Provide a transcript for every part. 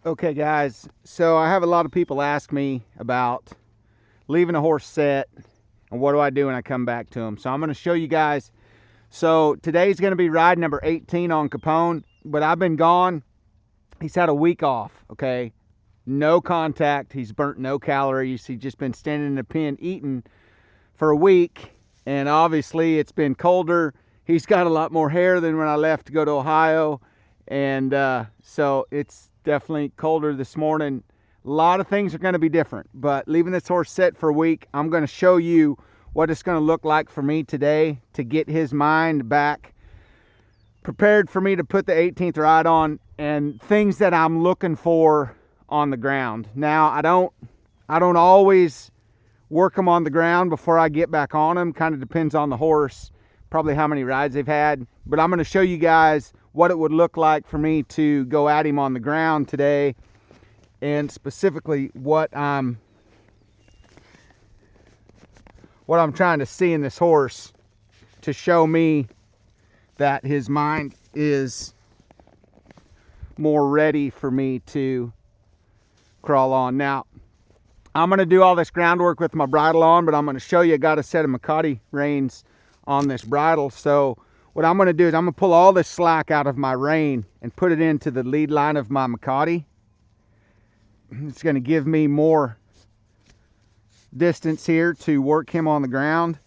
Okay, guys, so I have a lot of people ask me about leaving a horse set and what do I do when I come back to him. So I'm going to show you guys. So today's going to be ride number 18 on Capone, but I've been gone. He's had a week off, okay? No contact. He's burnt no calories. He's just been standing in the pen eating for a week, and obviously it's been colder. He's got a lot more hair than when I left to go to Ohio, and so it's definitely colder this morning. A lot of things are going to be different, but leaving this horse set for a week, I'm going to show you what it's going to look like for me today to get his mind back prepared for me to put the 18th ride on, and things that I'm looking for on the ground. Now, I don't always work them on the ground before I get back on them. Kind of depends on the horse, probably how many rides they've had. But I'm going to show you guys what it would look like for me to go at him on the ground today, and specifically what I'm trying to see in this horse to show me that his mind is more ready for me to crawl on. Now, I'm going to do all this groundwork with my bridle on, but I'm going to show you I got a set of Makati reins on this bridle. So what I'm going to do is I'm going to pull all this slack out of my rein and put it into the lead line of my Makati. It's going to give me more distance here to work him on the ground.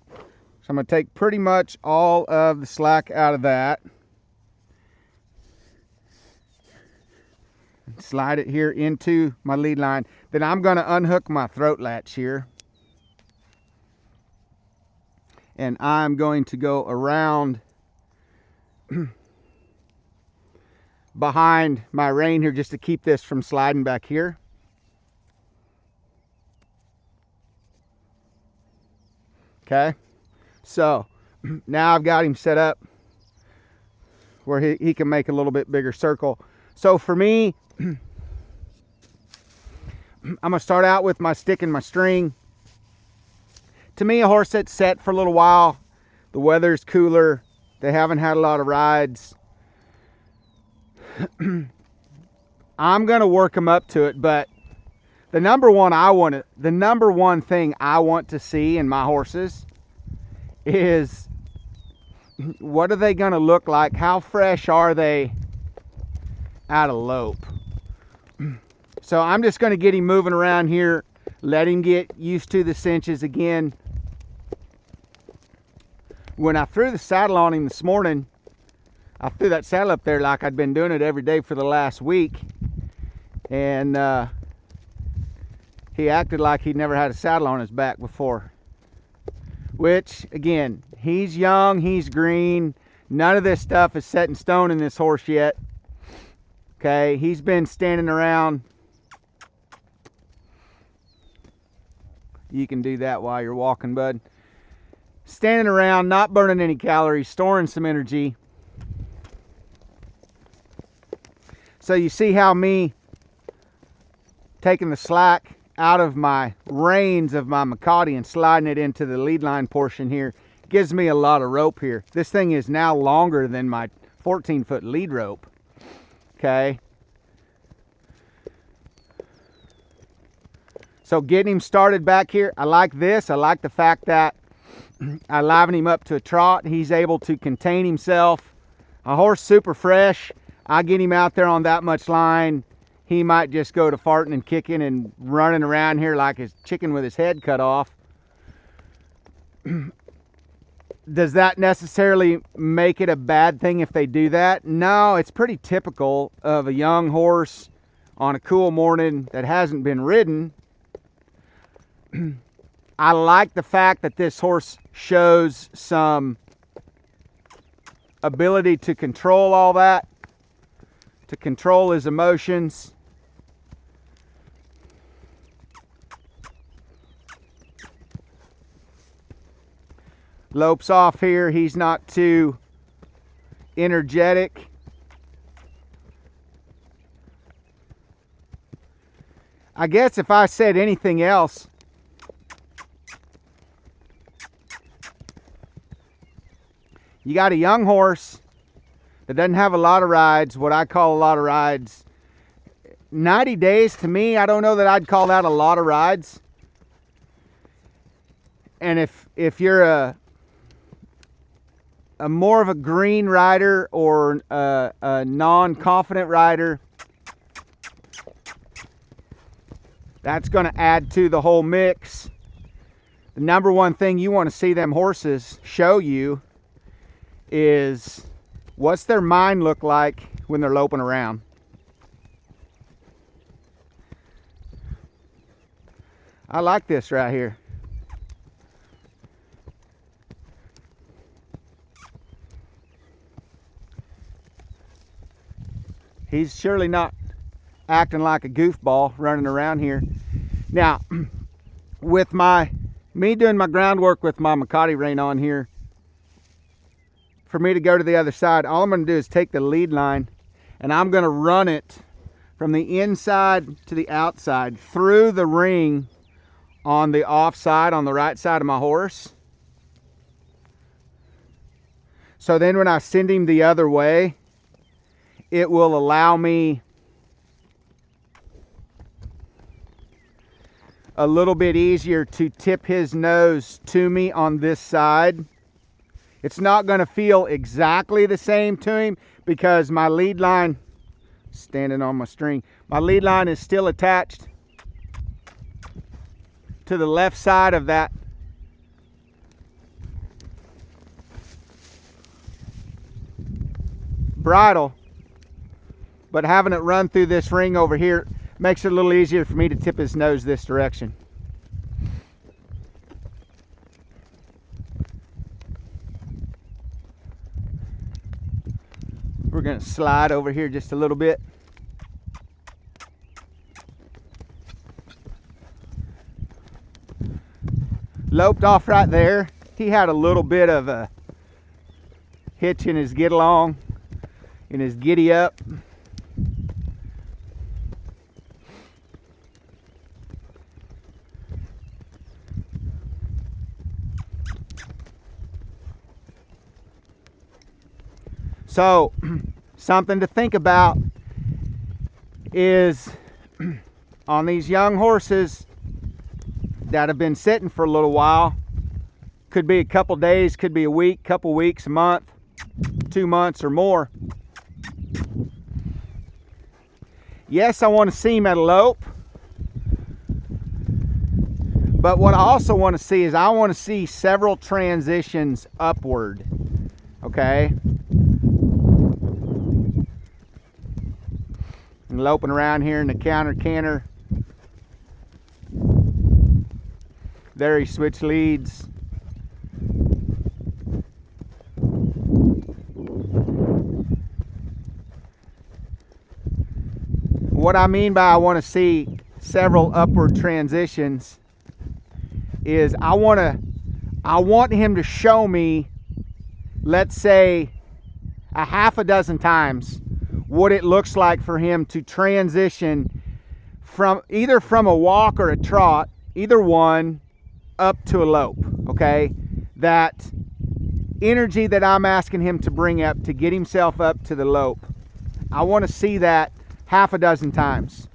So I'm going to take pretty much all of the slack out of that. Slide it here into my lead line. Then I'm going to unhook my throat latch here. And I'm going to go around behind my rein here just to keep this from sliding back here. Okay, so now I've got him set up where he can make a little bit bigger circle. So for me, I'm gonna start out with my stick and my string. To me, a horse that's set for a little while, the weather's cooler, they haven't had a lot of rides, I'm gonna work them up to it. But the number one thing I want to see in my horses is, what are they gonna look like? How fresh are they out of lope? So I'm just gonna get him moving around here, let him get used to the cinches again. When I threw the saddle on him this morning, I threw that saddle up there like I'd been doing it every day for the last week, and he acted like he'd never had a saddle on his back before. Which, again, he's young, he's green, none of this stuff is set in stone in this horse yet. Okay, he's been standing around. You can do that while you're walking, bud. Standing around, not burning any calories, storing some energy. So you see how me taking the slack out of my reins of my Makati and sliding it into the lead line portion here gives me a lot of rope here. This thing is now longer than my 14-foot lead rope. Okay. So getting him started back here, I like this. I like the fact that I liven him up to a trot. He's able to contain himself. A horse super fresh. I get him out there on that much line, he might just go to farting and kicking and running around here like a chicken with his head cut off. Does that necessarily make it a bad thing if they do that? No, it's pretty typical of a young horse on a cool morning that hasn't been ridden. I like the fact that this horse shows some ability to control all that, to control his emotions. Lope's off here. He's not too energetic. I guess if I said anything else, you got a young horse that doesn't have a lot of rides, what I call a lot of rides, 90 days to me, I don't know that I'd call that a lot of rides. And if you're a more of a green rider or a non-confident rider, that's going to add to the whole mix. The number one thing you want to see them horses show you is what's their mind look like when they're loping around. I like this right here. He's surely not acting like a goofball running around here. Now, with me doing my groundwork with my Makati rein on here, for me to go to the other side, all I'm going to do is take the lead line and I'm going to run it from the inside to the outside through the ring on the offside, on the right side of my horse. So then when I send him the other way, it will allow me a little bit easier to tip his nose to me on this side. It's not going to feel exactly the same to him because my lead line, standing on my string, my lead line is still attached to the left side of that bridle, but having it run through this ring over here makes it a little easier for me to tip his nose this direction. We're going to slide over here just a little bit. Loped off right there. He had a little bit of a hitch in his get along, in his giddy up. So, something to think about is on these young horses that have been sitting for a little while, could be a couple days, could be a week, couple weeks, a month, 2 months or more. Yes, I want to see him at a lope, but what I also want to see is I want to see several transitions upward, okay? And loping around here in the counter canter. There he switched leads. What I mean by I want to see several upward transitions is I want him to show me, let's say, a half a dozen times what it looks like for him to transition from either a walk or a trot, either one, up to a lope, okay? That energy that I'm asking him to bring up to get himself up to the lope, I want to see that half a dozen times.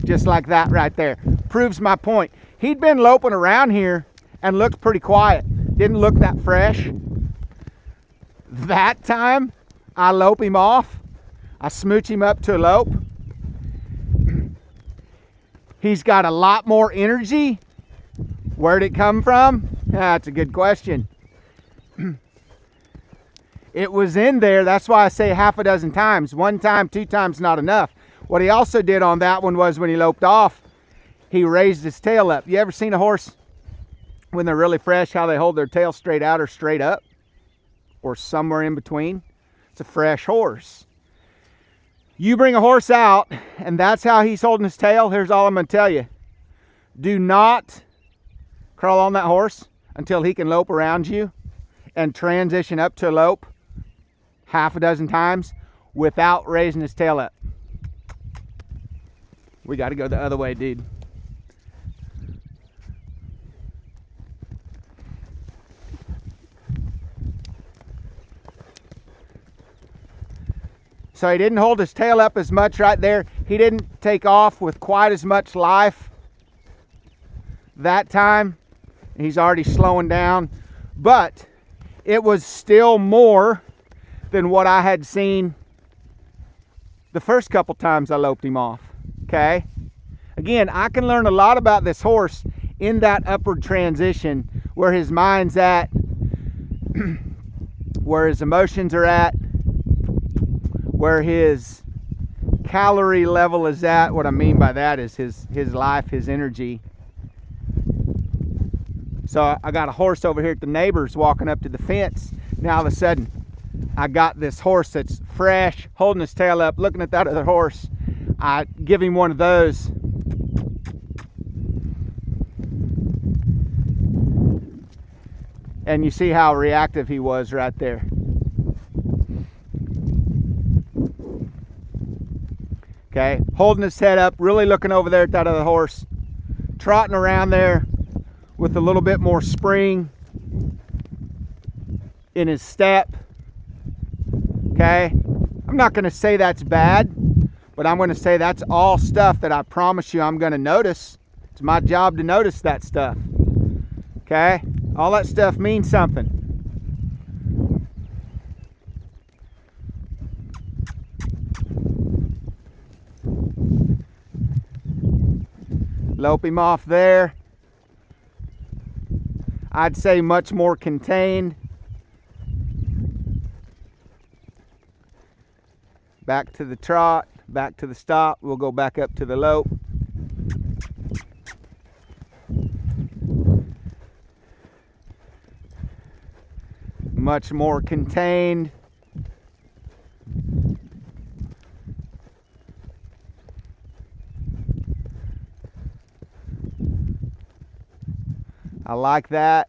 Just like that right there. Proves my point. He'd been loping around here and looked pretty quiet. Didn't look that fresh. That time, I lope him off. I smooch him up to a lope. He's got a lot more energy. Where'd it come from? That's a good question. It was in there. That's why I say half a dozen times. 1 time, 2 times, not enough. What he also did on that one was when he loped off, he raised his tail up. You ever seen a horse when they're really fresh, how they hold their tail straight out or straight up? Or somewhere in between? It's a fresh horse. You bring a horse out and that's how he's holding his tail. Here's all I'm going to tell you. Do not crawl on that horse until he can lope around you and transition up to a lope half a dozen times without raising his tail up. We got to go the other way, dude. So he didn't hold his tail up as much right there. He didn't take off with quite as much life that time. He's already slowing down, but it was still more than what I had seen the first couple times I loped him off. Okay, again, I can learn a lot about this horse in that upward transition, where his mind's at, where his emotions are at, where his calorie level is at. What I mean by that is his life, his energy. So I got a horse over here at the neighbor's walking up to the fence. Now all of a sudden, I got this horse that's fresh, holding his tail up, looking at that other horse. I give him one of those. And you see how reactive he was right there. Okay, holding his head up, really looking over there at that other horse, trotting around there with a little bit more spring in his step. Okay, I'm not going to say that's bad, but I'm going to say that's all stuff that I promise you I'm going to notice. It's my job to notice that stuff. Okay, all that stuff means something. Lope him off there. I'd say much more contained. Back to the trot, back to the stop. We'll go back up to the lope. Much more contained. I like that.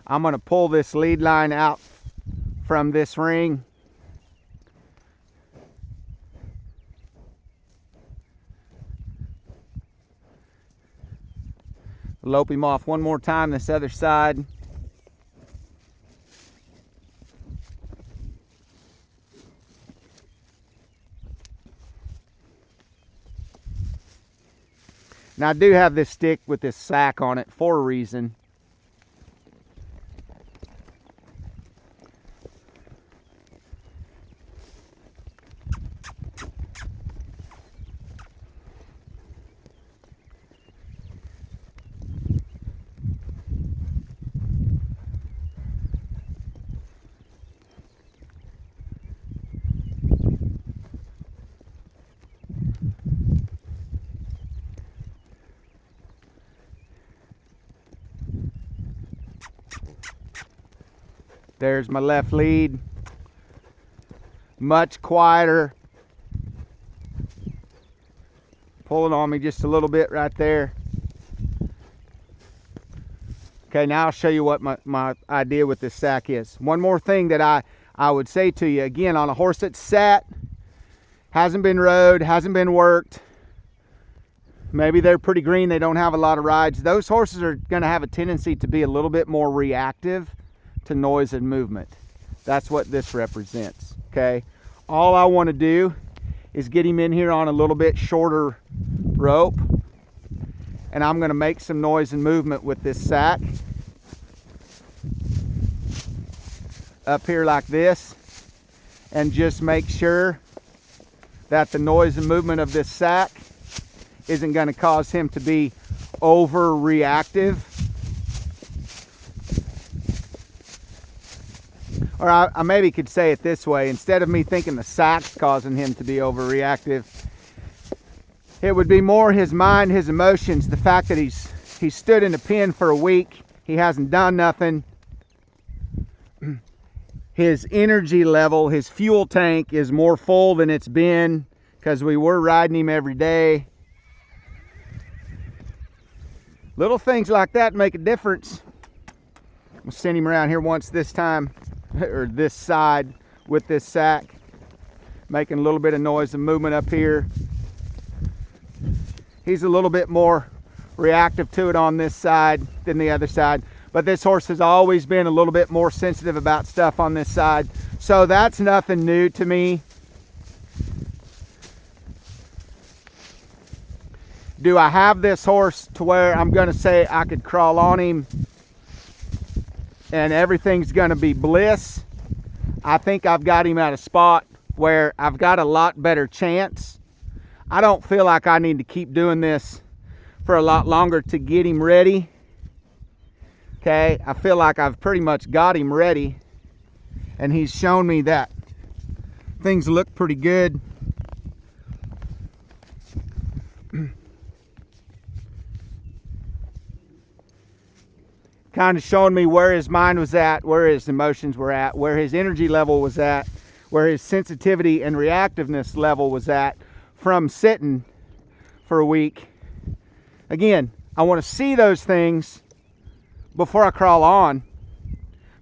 I'm going to pull this lead line out from this ring. Lope him off one more time this other side. Now I do have this stick with this sack on it for a reason. There's my left lead. Much quieter. Pulling on me just a little bit right there. Okay, now I'll show you what my idea with this sack is. One more thing that I would say to you, again, on a horse that's sat, hasn't been rode, hasn't been worked, maybe they're pretty green, they don't have a lot of rides, those horses are going to have a tendency to be a little bit more reactive to noise and movement. That's what this represents. Okay, all I want to do is get him in here on a little bit shorter rope, and I'm going to make some noise and movement with this sack up here like this, and just make sure that the noise and movement of this sack isn't going to cause him to be overreactive. Or I maybe could say it this way, instead of me thinking the sack's causing him to be overreactive, it would be more his mind, his emotions, the fact that he's stood in a pen for a week, he hasn't done nothing. His energy level, his fuel tank is more full than it's been because we were riding him every day. Little things like that make a difference. We'll send him around here once this time, or this side with this sack, making a little bit of noise and movement up here. He's a little bit more reactive to it on this side than the other side, but this horse has always been a little bit more sensitive about stuff on this side, so that's nothing new to me. Do I have this horse to where I'm going to say I could crawl on him and everything's going to be bliss? I think I've got him at a spot where I've got a lot better chance. I don't feel like I need to keep doing this for a lot longer to get him ready. Okay, I feel like I've pretty much got him ready, and he's shown me that things look pretty good. Kind of showing me where his mind was at, where his emotions were at, where his energy level was at, where his sensitivity and reactiveness level was at from sitting for a week. Again, I want to see those things before I crawl on,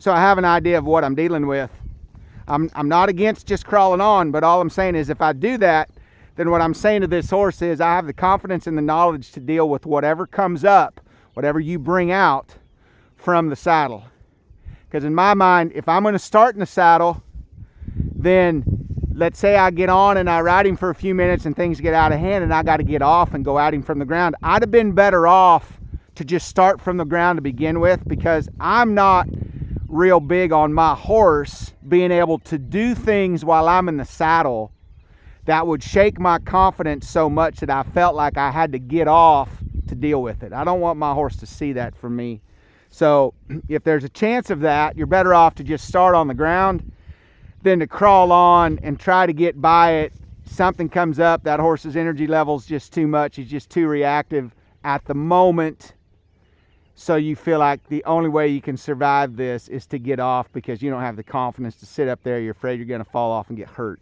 so I have an idea of what I'm dealing with. I'm not against just crawling on, but all I'm saying is if I do that, then what I'm saying to this horse is I have the confidence and the knowledge to deal with whatever comes up, whatever you bring out from the saddle. Because in my mind, if I'm going to start in the saddle, then let's say I get on and I ride him for a few minutes and things get out of hand and I got to get off and go at him from the ground. I'd have been better off to just start from the ground to begin with, because I'm not real big on my horse being able to do things while I'm in the saddle that would shake my confidence so much that I felt like I had to get off to deal with it. I don't want my horse to see that from me. So if there's a chance of that, you're better off to just start on the ground than to crawl on and try to get by it. Something comes up, that horse's energy level's just too much, he's just too reactive at the moment. So you feel like the only way you can survive this is to get off because you don't have the confidence to sit up there. You're afraid you're going to fall off and get hurt.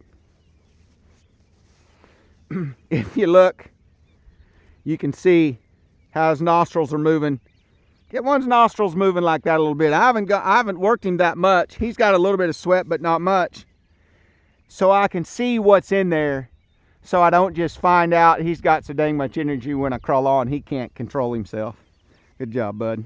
If you look, you can see how his nostrils are moving. Get one's nostrils moving like that a little bit. I haven't worked him that much. He's got a little bit of sweat, but not much. So I can see what's in there, so I don't just find out he's got so dang much energy when I crawl on he can't control himself. Good job, bud.